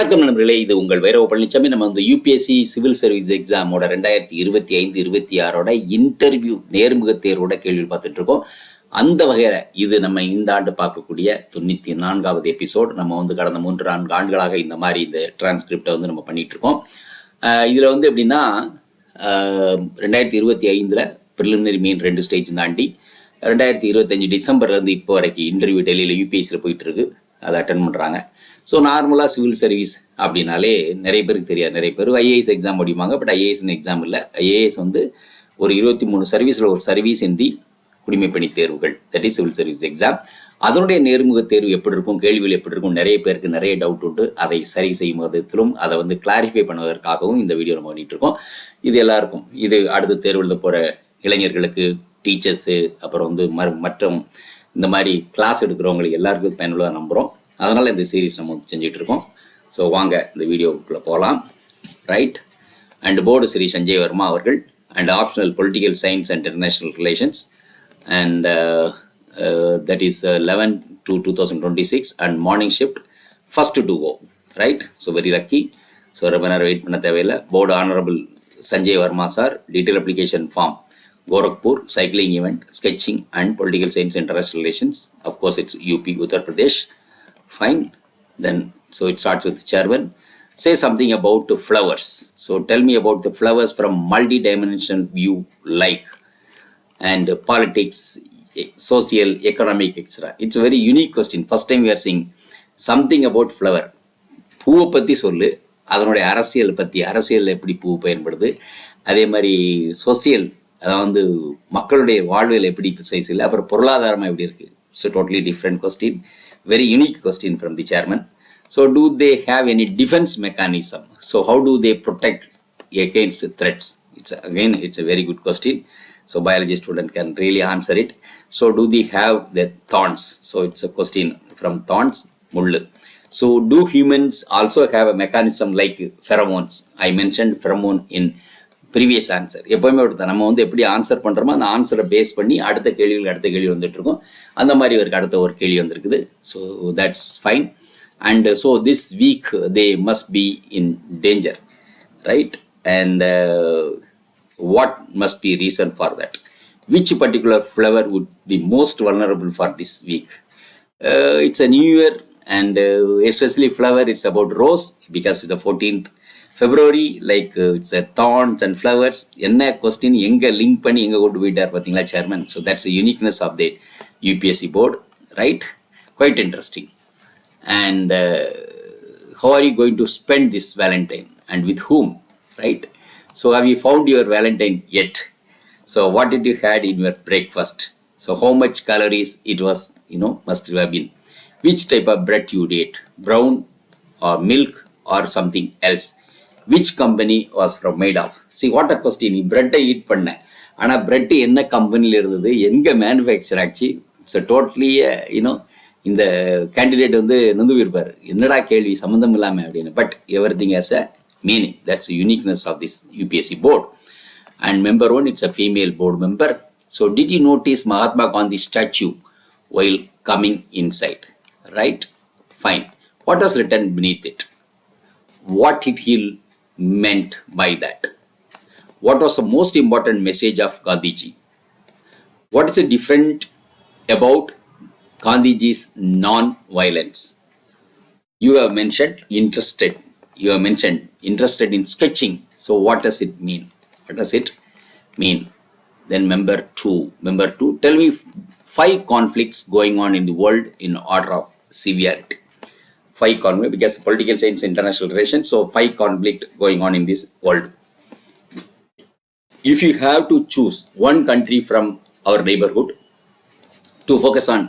வணக்கம் நண்பர்களே, இது உங்கள் வைரவ பழனிசாமி. நம்ம இந்த யூபிஎஸ்சி சிவில் சர்வீஸ் எக்ஸாமோட 2025-26 இன்டர்வியூ நேர்முக தேர்வோட கேள்வி பார்த்துட்டு இருக்கோம். அந்த வகையில் இது நம்ம இந்த ஆண்டு பார்க்கக்கூடிய 94வது எபிசோட். நம்ம கடந்த 3-4 ஆண்டுகளாக இந்த மாதிரி இந்த டிரான்ஸ்கிரிப்டை நம்ம பண்ணிட்டு இருக்கோம். இதில் எப்படின்னா 2025 ப்ரிலிமினரி மெயின் 2 ஸ்டேஜ் தாண்டி 2025 டிசம்பர்லேருந்து இப்போ வரைக்கும் இன்டர்வியூ டெல்லியில் யூபிஎஸ்சியில் போயிட்டு இருக்கு. அதை அட்டன் பண்ணுறாங்க. ஸோ நார்மலாக சிவில் சர்வீஸ் அப்படின்னாலே நிறைய பேருக்கு தெரியாது. நிறைய பேர் ஐஏஎஸ் எக்ஸாம் முடியுமாங்க. பட் ஐஏஎஸ்னு எக்ஸாம் இல்லை. ஐஏஎஸ் ஒரு 23 சர்வீஸில் ஒரு சர்வீஸ் இந்தி குடிமைப்பணி தேர்வுகள், that is civil service exam. அதனுடைய நேர்முக தேர்வு எப்படி இருக்கும், கேள்விகள் எப்படி இருக்கும், நிறைய பேருக்கு நிறைய டவுட் உண்டு. அதை சரி செய்யும் விதத்திலும் அதை கிளாரிஃபை பண்ணுவதற்காகவும் இந்த வீடியோ நம்ம பண்ணிட்டு இருக்கோம். இது எல்லாருக்கும், இது அடுத்த தேர்வு எழுத போகிற இளைஞர்களுக்கு, டீச்சர்ஸு, அப்புறம் மற்றும் இந்த மாதிரி கிளாஸ் எடுக்கிறவங்களுக்கு எல்லாருக்கும் பயனுள்ளதாக நம்புகிறோம். அதனால் இந்த சீரீஸ் நம்ம செஞ்சுட்டு இருக்கோம். ஸோ வாங்க இந்த வீடியோக்குள்ளே போகலாம். Right. And board Sri Sanjay Varma அவர்கள், and optional political science and international relations, and that is 11 to 2026 and morning shift first to go. Right. So very lucky. So ரொம்ப நேரம் வெயிட் பண்ண தேவையில்லை. Board honourable Sanjay Varma sir, detail application form, Gorakhpur, cycling event, sketching and political science international relations. Of course it's UP, Uttar Pradesh. Fine. Then so it starts with chairman. Say something about the flowers. So tell me about the flowers from multi-dimensional view, like, and politics, social, economic, etc. It's a very unique question. First time we are seeing something about flower. பூவை பற்றி சொல்லு, அதனுடைய அரசியல் பற்றி, அரசியல் எப்படி பூ பயன்படுது, அதே மாதிரி சோசியல், அதாவது மக்களுடைய வாழ்வியல் எப்படி பிசைஸ் இல்லை, அப்புறம் பொருளாதாரமாக எப்படி இருக்குது. So totally different question. Very unique question from the chairman. So do they have any defense mechanism? So how do they protect against threats? It's a very good question. So biology student can really answer it. So do they have the thorns? So it's a question from thorns, mullu. So do humans also have a mechanism like pheromones? I mentioned pheromone in previous answer. எப்போவுமே நம்ம எப்படி answer பண்ணுறோமோ அந்த ஆன்சரை base பண்ணி அடுத்த கேள்வி வந்துட்டு இருக்கோம். அந்த மாதிரி அடுத்த ஒரு கேள்வி வந்திருக்குது. So that's fine. And so this week they must be in danger, right? And what must be reason for that? Which particular flower would be most vulnerable for this week? It's a new year, and especially flower, it's about rose because it's the 14th February, like it's a thorns and flowers. என்ன question எங்கே link பண்ணி எங்கே கொண்டு போயிட்டார் பார்த்தீங்களா chairman? So that's a uniqueness of the UPSC board, right? Quite interesting. And how are you going to spend this Valentine and with whom, right? So have you found your Valentine yet? So what did you had in your breakfast? So how much calories it was, must have been. Which type of bread you ate? Brown or milk or something else? Which company was from made of? See what a question. நீ பிரெட்டை eat பண்ண, ஆனால் bread என்ன கம்பெனியில் இருந்தது, எங்கே manufacture ஆச்சு? So totally இந்த candidate நொந்து இருப்பார், என்னடா கேள்வி சம்மந்தம் இல்லாமல் அப்படின்னு. But every thing has a meaning. That's uniqueness of this UPSC board. And member 1, it's a female board member. So did you notice Mahatma Gandhi statue while coming inside? Right? Fine. What was written beneath it? What did he meant by that? What was the most important message of Gandhiji? What is the different about Gandhiji's non-violence? You have mentioned interested. You have mentioned interested in sketching. So what does it mean? What does it mean? Then member 2, tell me 5 conflicts going on in the world in order of severity. 5 conflicts, because political science, international relations, so 5 conflicts going on in this world. If you have to choose one country from our neighborhood to focus on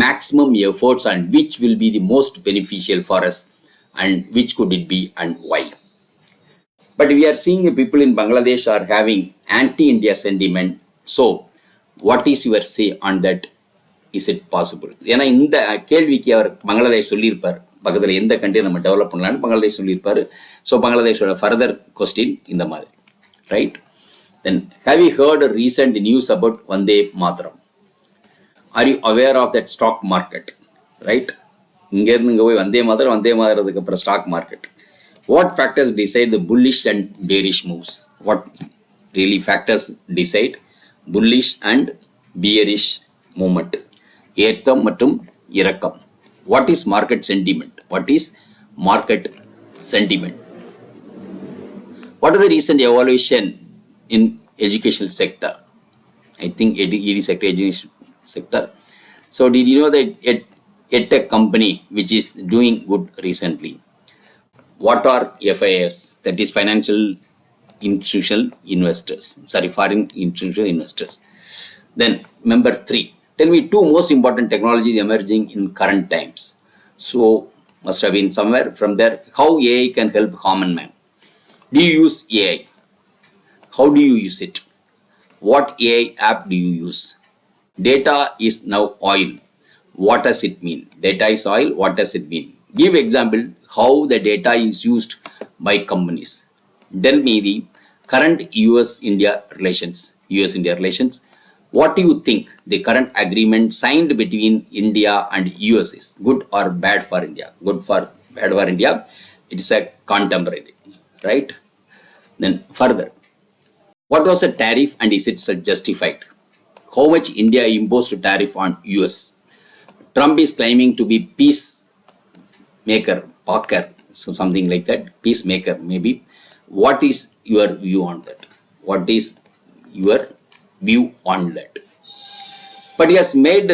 maximum efforts, and which will be the most beneficial for us, and which could it be and why? But we are seeing people in Bangladesh are having anti-India sentiment. So what is your say on that? Is it possible? ஏன்னா இந்த கேள்விக்கு அவர் பங்களாதேஷ் சொல்லியிருப்பார், பக்கத்தில் எந்த country நம்ம develop பண்ணலான்னு பங்களாதேஷ் சொல்லியிருப்பார். So பங்களாதேஷோட further question இந்த மாதிரி, right? Then have you heard recent news about Vande Mataram? Are you aware of that stock market? Right? இங்கேருந்து இங்கே போய் வந்தே மாதரத்துக்கு அப்புறம் stock market. What factors decide the bullish and bearish moves? What really factors decide bullish and bearish movement? ஏற்றம் மற்றும் இறக்கம். What is market sentiment? What is market sentiment? What are the recent evaluation in educational sector? I think ED sector, education sector. So did you know that a company which is doing good recently? What are FIS? That is financial institutional investors. Sorry, foreign institutional investors. Then number 3. Tell me 2 most important technologies emerging in current times. So must have been somewhere from there. How AI can help common man? Do you use AI? How do you use it? What AI app do you use? Data is now oil. What does it mean? Data is oil. What does it mean? Give example how the data is used by companies. Tell me the current US-India relations. US-India relations. What do you think the current agreement signed between India and US is? Good or bad for India? Good for bad for India? It is a contemporary, right? Then further, what was the tariff and is it justified? How much India imposed tariff on US? Trump is claiming to be peacemaker, Parker, so something like that, peacemaker maybe. What is your view on that? What is your view on that? But he has made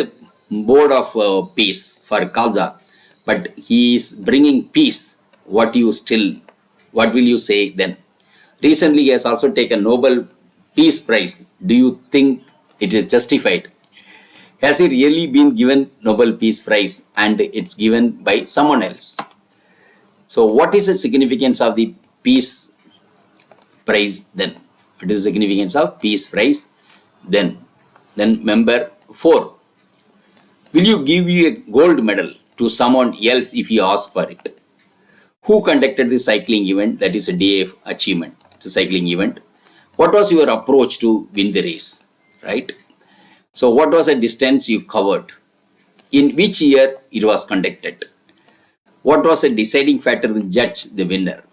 board of peace for Gaza, but he is bringing peace. What will you say then? Recently, he has also taken Nobel Peace Prize. Do you think it is justified? Has he really been given Nobel Peace Prize and it's given by someone else? So what is the significance of the Peace Prize then? What is the significance of Peace Prize then? Then number 4. Will you give you a gold medal to someone else if you ask for it? Who conducted the cycling event? That is a DAF achievement. It's a cycling event. What was your approach to win the race? Right? So what was the distance you covered? In which year it was conducted? What was the deciding factor to judge the winner?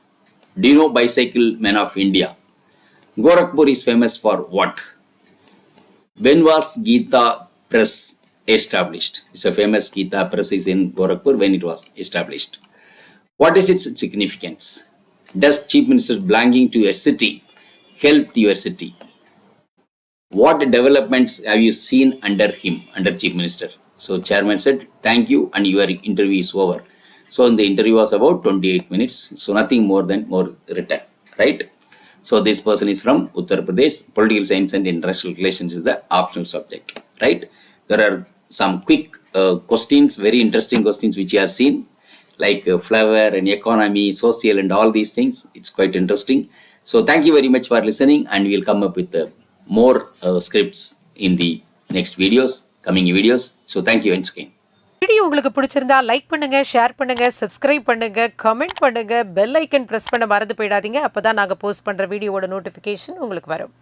Do you know Bicycle Men of India? Gorakhpur is famous for what? When was Gita Press established? It's a famous Gita Press is in Gorakhpur when it was established. What is its significance? Does Chief Minister belonging to a city help your city? What developments have you seen under him, under Chief Minister? So Chairman said, thank you and your interview is over. So the interview was about 28 minutes. So nothing more written, right? So this person is from Uttar Pradesh. Political Science and International Relations is the optional subject, right? There are some quick questions, very interesting questions which you have seen, like flavor and economy, social and all these things. It's quite interesting. So thank you very much for listening and we'll come up with more scripts in the next videos, coming videos. So thank you once again. Video உங்களுக்கு பிடிச்சிருந்தா like பண்ணுங்க, share பண்ணுங்க, subscribe பண்ணுங்க, comment பண்ணுங்க, bell icon press பண்ண மறந்து போயிடாதீங்க. அப்பதான் நாங்க போஸ்ட் பண்ற வீடியோவோட நோட்டிஃபிகேஷன் உங்களுக்கு வரும்.